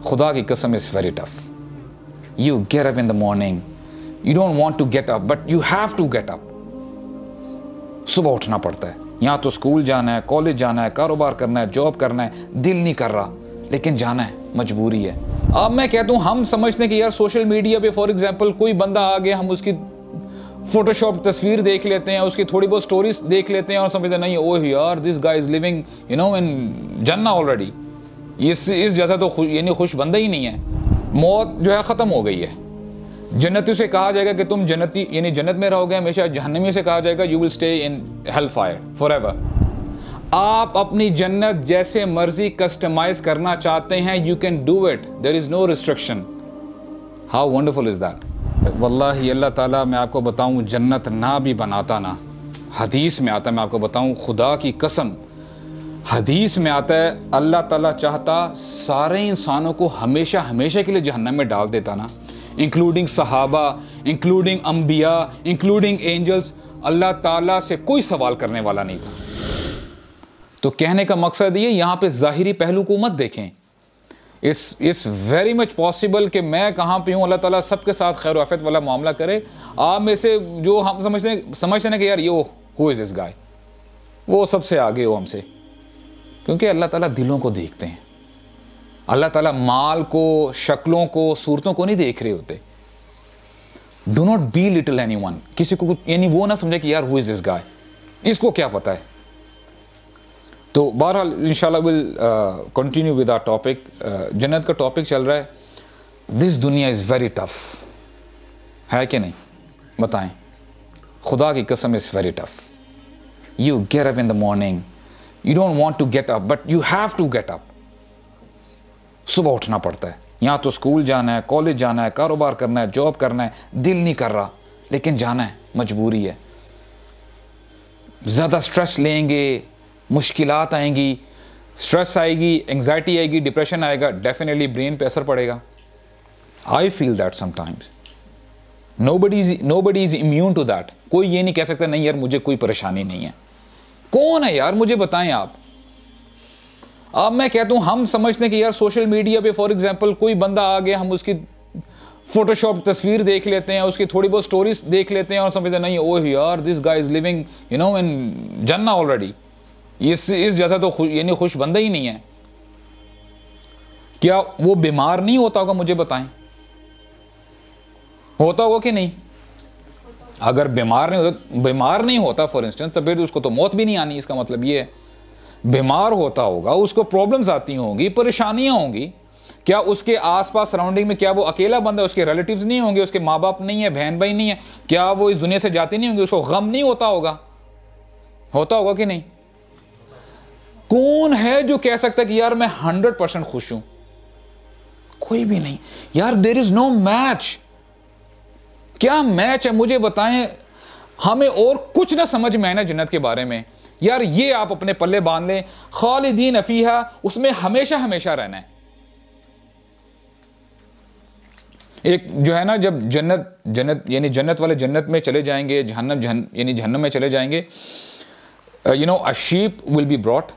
خدا کی قسم is very tough. You get up in the morning, you don't want to get up but you have to get up. صبح اٹھنا پڑتا ہے, یہاں تو اسکول جانا ہے, کالج جانا ہے, کاروبار کرنا ہے, جاب کرنا ہے, دل نہیں کر رہا لیکن جانا ہے, مجبوری ہے. اب میں کہتا ہوں ہم سمجھتے ہیں کہ یار سوشل میڈیا پہ فار ایگزامپل کوئی بندہ آ گیا, ہم اس کی فوٹو شاپ تصویر دیکھ لیتے ہیں, اس کی تھوڑی بہت سٹوریز دیکھ لیتے ہیں اور سمجھتے ہیں نہیں اوہ یار دس گائے از لیونگ یو نو ان جنہ آلریڈی, اس جیسا تو یعنی خوش بندہ ہی نہیں ہے. موت جو ہے ختم ہو گئی ہے. جنتیوں سے کہا جائے گا کہ تم جنتی یعنی جنت میں رہو گے ہمیشہ, جہنمی سے کہا جائے گا you will stay in hellfire forever. آپ اپنی جنت جیسے مرضی کسٹمائز کرنا چاہتے ہیں, you can do it, there is no restriction. How wonderful is that. واللہ اللہ تعالیٰ میں آپ کو بتاؤں جنت نہ بھی بناتا نا, حدیث میں آتا ہے, میں آپ کو بتاؤں خدا کی قسم حدیث میں آتا ہے اللہ تعالیٰ چاہتا سارے انسانوں کو ہمیشہ ہمیشہ کے لیے جہنم میں ڈال دیتا نا, انکلوڈنگ صحابہ, انکلوڈنگ انبیاء, انکلوڈنگ اینجلز. اللہ تعالیٰ سے کوئی سوال کرنے والا نہیں تھا. تو کہنے کا مقصد یہ, یہاں پہ ظاہری پہلو کو مت دیکھیں. اٹس ویری مچ پاسبل کہ میں کہاں پہ ہوں, اللہ تعالیٰ سب کے ساتھ خیر و عافیت والا معاملہ کرے. آپ میں سے جو ہم سمجھتے ہیں کہ یار یہ ہو از دس گائے, وہ سب سے آگے ہو ہم سے, کیونکہ اللہ تعالیٰ دلوں کو دیکھتے ہیں. اللہ تعالیٰ مال کو, شکلوں کو, صورتوں کو نہیں دیکھ رہے ہوتے. Do not belittle anyone. کسی کو یعنی وہ نہ سمجھے کہ یار ہو از دس گائے, اس کو کیا پتا ہے. تو بہرحال انشاءاللہ will continue with our topic. جنت کا ٹاپک چل رہا ہے. دس دنیا از ویری ٹف, ہے کہ نہیں بتائیں. خدا کی قسم is very tough. You get up in the morning, you don't want to get up but you have to get up. صبح اٹھنا پڑتا ہے, یہاں تو اسکول جانا ہے, کالج جانا ہے, کاروبار کرنا ہے, جاب کرنا ہے, دل نہیں کر رہا لیکن جانا ہے, مجبوری ہے. زیادہ سٹریس لیں گے, مشکلات آئیں گی, سٹریس آئے گی, انگزائٹی آئے گی, ڈپریشن آئے گا, ڈیفینیٹلی برین پہ اثر پڑے گا. I feel that sometimes. nobody is immune to that. کوئی یہ نہیں کہہ سکتا نہیں یار مجھے کوئی پریشانی نہیں ہے. کون ہے یار مجھے بتائیں آپ. اب میں کہتا ہوں ہم سمجھتے ہیں کہ یار سوشل میڈیا پہ فار ایگزامپل کوئی بندہ آ گیا, ہم اس کی فوٹو شاپ تصویر دیکھ لیتے ہیں, اس کی تھوڑی بہت سٹوریز دیکھ لیتے ہیں اور سمجھتے ہیں نہیں اوہ یار دس گائے از لیونگ یو نو ان جنہ آلریڈی, اس جیسا تو یعنی خوش بندہ ہی نہیں ہے. کیا وہ بیمار نہیں ہوتا ہوگا مجھے بتائیں, ہوتا ہوگا کہ نہیں. اگر بیمار نہیں ہوتا فار انسٹنس تو پھر اس کو تو موت بھی نہیں آنی. اس کا مطلب یہ ہے بیمار ہوتا ہوگا, اس کو پرابلمز آتی ہوں گی, پریشانیاں ہوں گی. کیا اس کے آس پاس سراؤنڈنگ میں کیا وہ اکیلا بندہ ہے, اس کے ریلیٹیوز نہیں ہوں گے, اس کے ماں باپ نہیں ہے, بہن بھائی نہیں ہے, کیا وہ اس دنیا سے جاتے نہیں ہوں گے, اس کو غم نہیں ہوتا ہوگا, ہوتا ہوگا کہ نہیں. کون ہے جو کہہ سکتا ہے کہ یار میں 100% خوش ہوں. کوئی بھی نہیں یار. دیر از نو میچ. کیا میچ ہے مجھے بتائیں. ہمیں اور کچھ نہ سمجھ میں آنا جنت کے بارے میں. یار یہ آپ اپنے پلے باندھ لیں, خالدین فیہا, اس میں ہمیشہ ہمیشہ رہنا ہے. ایک جو ہے نا جب جنت یعنی جنت والے جنت میں چلے جائیں گے, یعنی جہنم میں چلے جائیں گے, you know a sheep will be brought,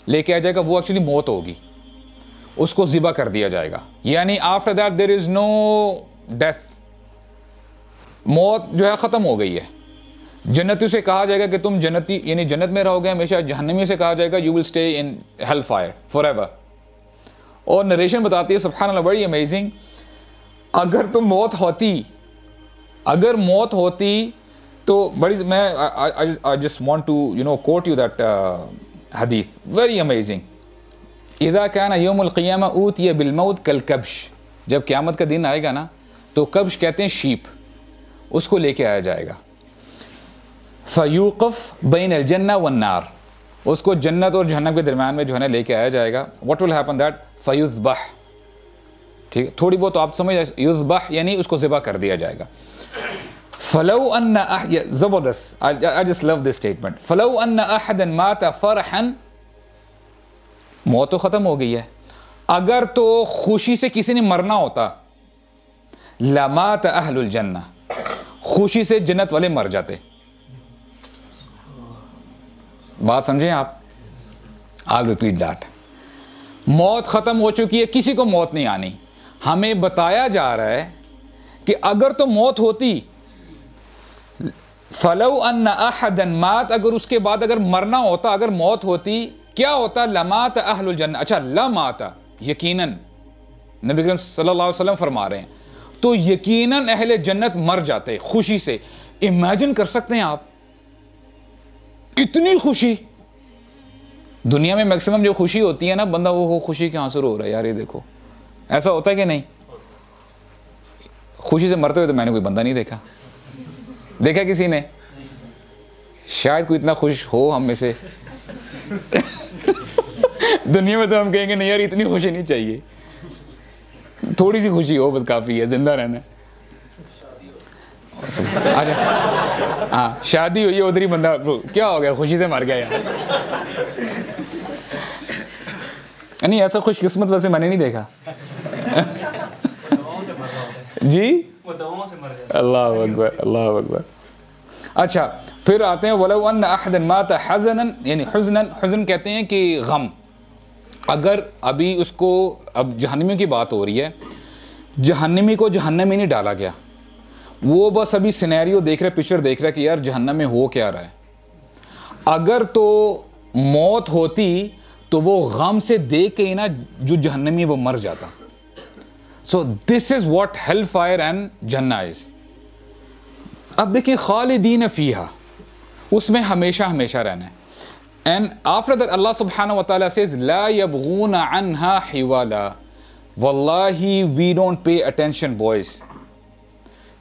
لے کے آ جائے گا. وہ ایکچولی موت ہوگی, اس کو ذبح کر دیا جائے گا. یعنی after that there is no death. موت جو ہے ختم ہو گئی ہے. جنتیوں سے کہا جائے گا کہ تم جنتی یعنی جنت میں رہو گے ہمیشہ, جہنمی سے کہا جائے گا you will stay in hell fire forever. اور نریشن بتاتی ہے سبحان اللہ بڑی امیزنگ. اگر تو موت ہوتی تو بڑی میں I just want to you know quote you that hadith very amazing. اذا كان يوم القيامة اوتي بالموت كالكبش. جب قیامت کا دن آئے گا نا تو کبش کہتے ہیں شیپ, اس کو لے کے آیا جائے گا. فیوقف بین الجنہ والنار, اس کو جنت اور جہنم کے درمیان میں جو ہے نا لے کے آیا جائے گا. what will happen that فیذبح. ٹھیک ہے, تھوڑی بہت آپ سمجھ جائے, یذبح یعنی اس کو ذبح کر دیا جائے گا. فلو ان زبردست, I just love this statement. فلو ان احدا مات فرحا, موت تو ختم ہو گئی ہے, اگر تو خوشی سے کسی نے مرنا ہوتا, لمات اہل الجنہ, خوشی سے جنت والے مر جاتے. بات سمجھیں آپ. I'll repeat that. موت ختم ہو چکی ہے, کسی کو موت نہیں آنی. ہمیں بتایا جا رہا ہے کہ اگر تو موت ہوتی, فلو ان احدا مات, اگر اس کے بعد اگر مرنا ہوتا, اگر موت ہوتی, کیا ہوتا؟ لمات اہل الجنہ. اچھا لمات, یقیناً نبی کریم صلی اللہ علیہ وسلم فرما رہے ہیں تو یقیناً اہل جنت مر جاتے خوشی سے. امیجن کر سکتے ہیں آپ اتنی خوشی؟ دنیا میں میکسیمم جو خوشی ہوتی ہے نا, بندہ وہ خوشی کے آنسو رو رہا ہے یار, یہ دیکھو ایسا ہوتا ہے کہ نہیں؟ خوشی سے مرتے ہوئے تو میں نے کوئی بندہ نہیں دیکھا. دیکھا کسی نے؟ شاید کوئی اتنا خوش ہو ہم میں سے. دنیا میں تو ہم کہیں گے نہیں یار اتنی خوشی نہیں چاہیے, تھوڑی سی خوشی ہو بس کافی ہے, زندہ رہنا. ہاں شادی ہوئی ہے ادھر ہی بندہ کیا ہو گیا, خوشی سے مر گیا یار. نہیں ایسا خوش قسمت ویسے میں نے نہیں دیکھا. جی اللہ اکبر اللہ اکبر. اچھا پھر آتے ہیں وَلَوْ أَنَّ أَحْدًا مَاتَ حَزَنًا, یعنی حزن کہتے ہیں کہ غم. اگر ابھی اس کو, اب جہنمی کی بات ہو رہی ہے, جہنمی کو جہنم میں نہیں ڈالا گیا, وہ بس ابھی سینیریو دیکھ رہا ہے, پکچر دیکھ رہا ہے کہ یار جہنم میں ہو کیا رہا ہے. اگر تو موت ہوتی تو وہ غم سے دیکھ کے ہی نا جو جہنمی وہ مر جاتا. So this is what hellfire and جنہ از. اب دیکھیں خالدین فیہا, اس میں ہمیشہ ہمیشہ رہنا ہے. اینڈ آفٹر دیٹ اللہ سبحانہ و تعالیٰ says لا یبغون عنہا حوالا. واللہ we don't pay attention boys.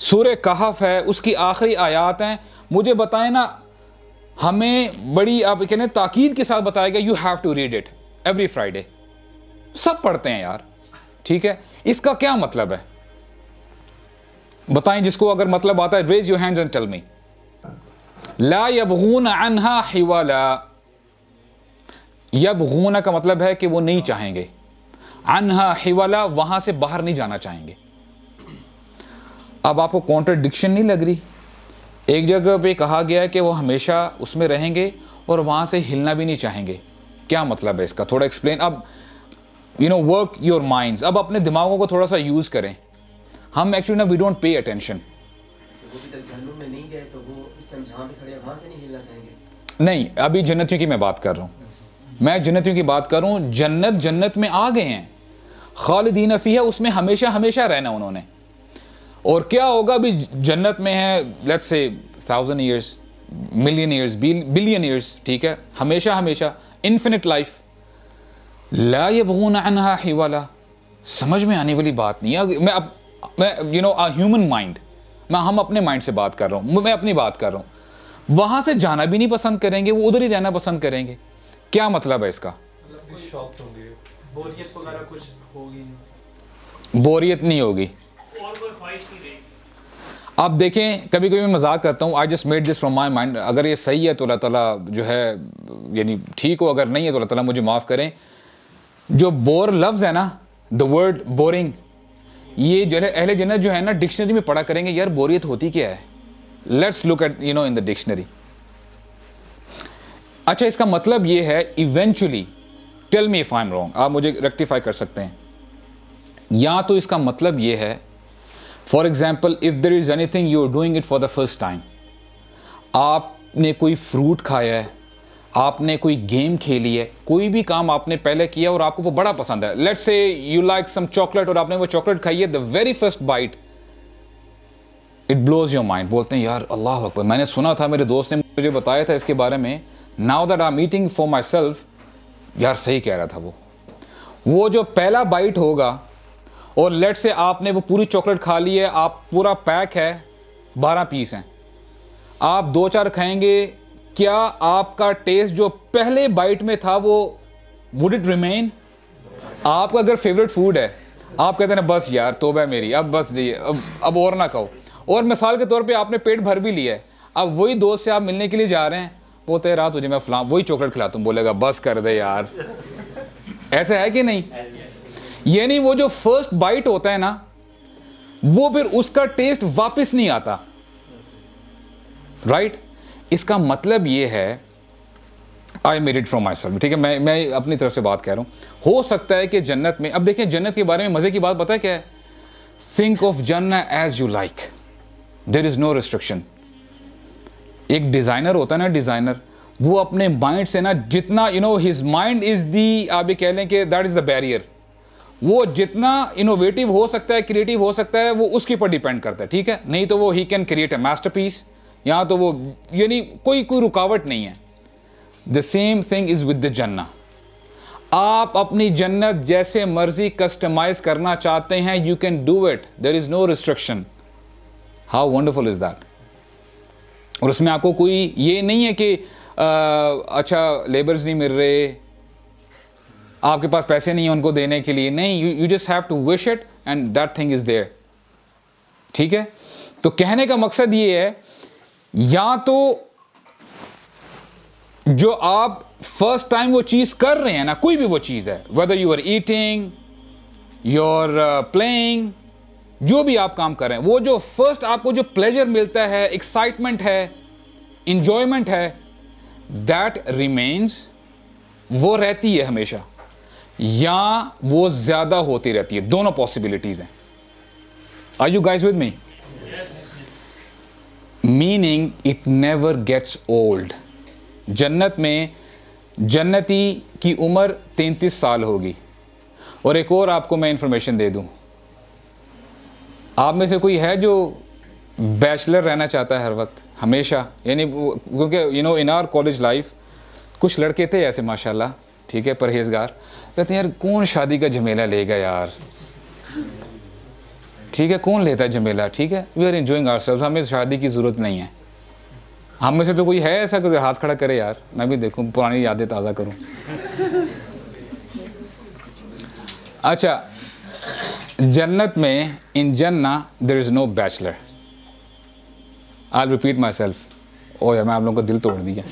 سورہ کہف ہے, اس کی آخری آیات ہیں. مجھے بتائیں نا, ہمیں بڑی آپ کہنے تاکید کے ساتھ بتایا گیا you have to read it every Friday. سب پڑھتے ہیں یار, ٹھیک ہے, اس کا کیا مطلب ہے بتائیں, جس کو اگر مطلب آتا ہے raise your hands and tell me. لا یبغون عنہا حوالا, یبغون کا مطلب ہے کہ وہ نہیں چاہیں گے, عنہا حوالا وہاں سے باہر نہیں جانا چاہیں گے. اب آپ کو کانٹرڈکشن نہیں لگ رہی؟ ایک جگہ پہ کہا گیا ہے کہ وہ ہمیشہ اس میں رہیں گے اور وہاں سے ہلنا بھی نہیں چاہیں گے. کیا مطلب ہے اس کا؟ تھوڑا ایکسپلین. اب ورک یور مائنڈز, اب اپنے دماغوں کو تھوڑا سا یوز کریں. ہم ایکچولی نا وی ڈونٹ پے اٹینشن. نہیں ابھی جنتیوں کی میں بات کر رہا ہوں, میں جنتیوں کی بات کر رہا ہوں. جنت میں آ گئے ہیں, خالدین فیہا, اس میں ہمیشہ ہمیشہ رہنا انہوں نے. اور کیا ہوگا ابھی جنت میں ہے let's say 1000 years, million years, billion years, ٹھیک ہے, ہمیشہ ہمیشہ انفینٹ لائف. لا یبغون عنہا حوالا, سمجھ میں آنے والی بات نہیں ہے. میں ہیومن مائنڈ, ہم اپنے مائنڈ سے بات کر رہا ہوں, میں اپنی بات کر رہا ہوں. وہاں سے جانا بھی نہیں پسند کریں گے, وہ ادھر ہی رہنا پسند کریں گے. کیا مطلب ہے اس کا؟ بوریت نہیں ہوگی. آپ دیکھیں کبھی کبھی میں مذاق کرتا ہوں, I just made this from my mind. اگر یہ صحیح ہے تو اللہ تعالیٰ جو ہے یعنی ٹھیک ہو, اگر نہیں ہے تو اللہ تعالیٰ مجھے معاف کریں. جو بور لفظ ہے نا, the word boring, یہ جو ہے اہل جنت جو ہے نا ڈکشنری میں پڑھا کریں گے یار بوریت ہوتی کیا ہے. Let's look at in the dictionary. اچھا اس کا مطلب یہ ہے eventually, tell me if I am wrong, آپ مجھے ریکٹیفائی کر سکتے ہیں. یا تو اس کا مطلب یہ ہے, for example if there is anything you are doing it for the first time, آپ نے کوئی فروٹ کھایا ہے, آپ نے کوئی گیم کھیلی ہے, کوئی بھی کام آپ نے پہلے کیا اور آپ کو وہ بڑا پسند ہے. Let's say you like some chocolate, اور آپ نے وہ چاکلیٹ کھائی ہے, the very first bite it blows your mind. بولتے ہیں یار اللہ اکبر, میں نے سنا تھا, میرے دوست نے مجھے بتایا تھا اس کے بارے میں, now that I am eating for my self, یار صحیح کہہ رہا تھا. وہ جو پہلا بائٹ ہوگا, اور لیٹ سے آپ نے وہ پوری چاکلیٹ کھا لی ہے, آپ پورا پیک ہے, 12 پیس ہیں, آپ 2-4 کھائیں گے, کیا آپ کا ٹیسٹ جو پہلے بائٹ میں تھا وہ would it remain؟ آپ کا اگر فیوریٹ فوڈ ہے, آپ کہتے ہیں بس یار توبہ میری, اب بس اب اور نہ کھاؤ, اور مثال کے طور پہ آپ نے پیٹ بھر بھی لیا ہے, اب وہی دوست سے آپ ملنے کے لیے جا رہے ہیں, بولتے ہیں رات تجھے میں فلاں وہی چاکلیٹ کھلاتا ہوں, بولے گا بس کر دے یار. ایسا ہے کہ نہیں؟ یعنی وہ جو فرسٹ بائٹ ہوتا ہے نا, وہ پھر اس کا ٹیسٹ واپس نہیں آتا, رائٹ؟ اس کا مطلب یہ ہے I made it from myself. ٹھیک ہے, میں اپنی طرف سے بات کہہ رہا ہوں. ہو سکتا ہے کہ جنت میں, اب دیکھیں جنت کے بارے میں مزے کی بات پتہ ہے کیا ہے, think of Jannah as you like. There is no restriction. ایک ڈیزائنر ہوتا ہے نا, ڈیزائنر, وہ اپنے مائنڈ سے نا جتنا his mind is the, آپ یہ کہہ لیں کہ that is the barrier. وہ جتنا انوویٹیو ہو سکتا ہے, کریٹیو ہو سکتا ہے, وہ اس کے اوپر ڈیپینڈ کرتا ہے. ٹھیک ہے, نہیں تو وہ he can create a masterpiece. یہاں تو وہ کوئی رکاوٹ نہیں ہے. The same thing is with the Jannah. آپ اپنی جنت جیسے مرضی کسٹمائز کرنا چاہتے ہیں, you can do it. There is no restriction. How wonderful is that? اور اس میں آپ کو کوئی یہ نہیں ہے کہ اچھا لیبرز نہیں مل رہے, آپ کے پاس پیسے نہیں ہیں ان کو دینے کے لیے, نہیں, you just have to wish it and that thing is there. ٹھیک ہے, تو کہنے کا مقصد یہ ہے, یا تو جو آپ فرسٹ ٹائم وہ چیز کر رہے ہیں نا, کوئی بھی وہ چیز ہے, whether you are eating, you're playing, جو بھی آپ کام کر رہے ہیں, وہ جو فرسٹ آپ کو جو پلیجر ملتا ہے, ایکسائٹمنٹ ہے, انجوائمنٹ ہے, that remains, وہ رہتی ہے ہمیشہ, یا وہ زیادہ ہوتی رہتی ہے. دونوں پاسبلٹیز ہیں. Are you guys with me? Meaning it never gets old. جنت میں جنتی کی عمر 33 سال ہوگی. اور ایک اور آپ کو میں انفارمیشن دے دوں, آپ میں سے کوئی ہے جو بیچلر رہنا چاہتا ہے ہر وقت ہمیشہ, یعنی کیونکہ ان آر کالج لائف کچھ لڑکے تھے ایسے ماشاءاللہ, ٹھیک ہے, پرہیزگار, کہتے ہیں یار کون شادی کا جھمیلہ لے گا یار, ٹھیک ہے, کون لیتا ہے جھمیلہ, ٹھیک ہے, we are enjoying ourselves, ہمیں شادی کی ضرورت نہیں ہے. ہم میں سے تو کوئی ہے ایسا کہ ہاتھ کھڑا کرے یار, میں بھی دیکھوں, پرانی یادیں تازہ کروں. اچھا, جنت میں ان جنہ there is no bachelor. I'll repeat myself. اوہ میں آپ لوگوں کا دل توڑ دیا.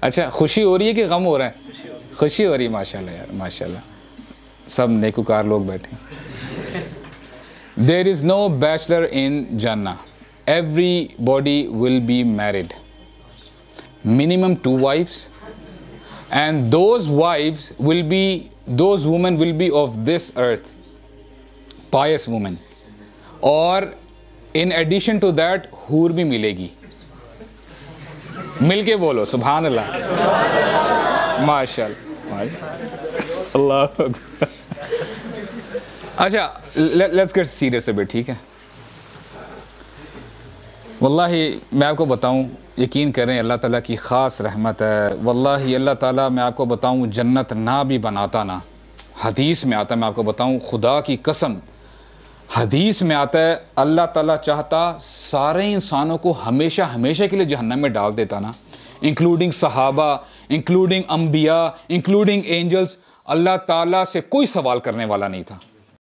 اچھا, خوشی ہو رہی ہے کہ غم ہو رہا ہے؟ خوشی ہو رہی ہے, ماشاءاللہ یار, ماشاءاللہ, سب نیکوکار لوگ بیٹھے. There is no bachelor in Jannah. Everybody will be married. Minimum 2 wives. And those wives will be, those women will be of this earth. Pious women. اور in addition to that, حور بھی ملے گی. مل کے بولو سبحان اللہ, ماشاءاللہ, اللہ اکبر. اچھا, let's get serious a bit, ٹھیک ہے. واللہ میں آپ کو بتاؤں, یقین کریں اللہ تعالیٰ کی خاص رحمت ہے. واللہ اللہ تعالیٰ, میں آپ کو بتاؤں, جنت نہ بھی بناتا نا, حدیث میں آتا ہے, میں آپ کو بتاؤں خدا کی قسم, حدیث میں آتا ہے اللہ تعالیٰ چاہتا سارے انسانوں کو ہمیشہ ہمیشہ کے لیے جہنم میں ڈال دیتا نا, انکلوڈنگ صحابہ, انکلوڈنگ انبیاء, انکلوڈنگ اینجلز. اللہ تعالیٰ سے کوئی سوال کرنے والا نہیں تھا.